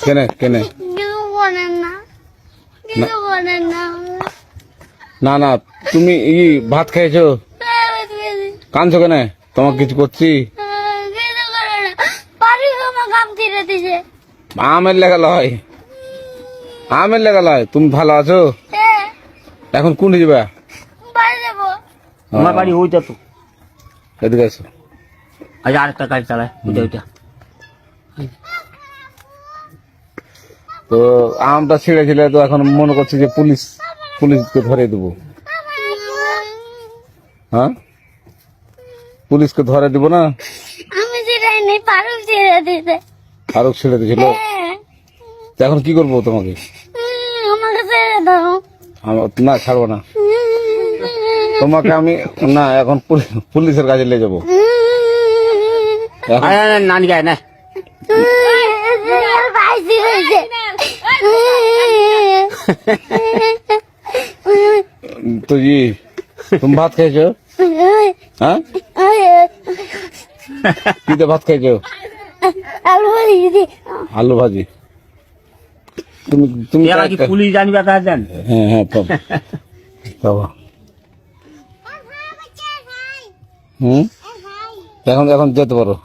কেনে কেনে কিছু বলেন না, কিছু বলেন না। না না তুমি ভাত খেয়েছো? কাঁদছো কেন? তোমাকে কিছু করছি? কিছু করে না, বাড়ি আমার কাম ছিঁড়ে দিছে। আমের লেগা লয়, আমের লেগা লয়। তুমি ভালো আছো? হ্যাঁ, এখন কোনটি যাবা? বাড়ি যাবো। আমার বাড়ি ওইটা তো। এদিকে আসো। আজ আরেকটা গাড়ি চালায় ওইটা ওইটা। তো আমটা ছিঁড়েছিল, তো এখন মনে করছি যে পুলিশকে ধরে দেবো। হ্যাঁ, পুলিশকে ধরে দিব না? আমি ছিঁড়াই নেই, পারুক ছিঁড়ে দিছে। ফারুক ছেড়ে দিয়েছিল। হ্যাঁ। তো এখন কি করবো তোমাকে? আমাকে ছেড়ে দাও। না ছাড়বো না তোমাকে আমি। না এখন পুলিশের কাছে নিয়ে যাবো। এখন নানি গায়ে না ভাই ছিঁড়েছে। তো তুমি ভাত খেয়েছো? হ্যাঁ, কি দিয়ে ভাত খেয়েছো? আলু ভাজি দিদি। আলু ভাজি। তুমি তুমি এরা কি পুলিশ জানবে তা জান? হ্যাঁ হ্যাঁ বাবা। এখন এখন যেতে পারো।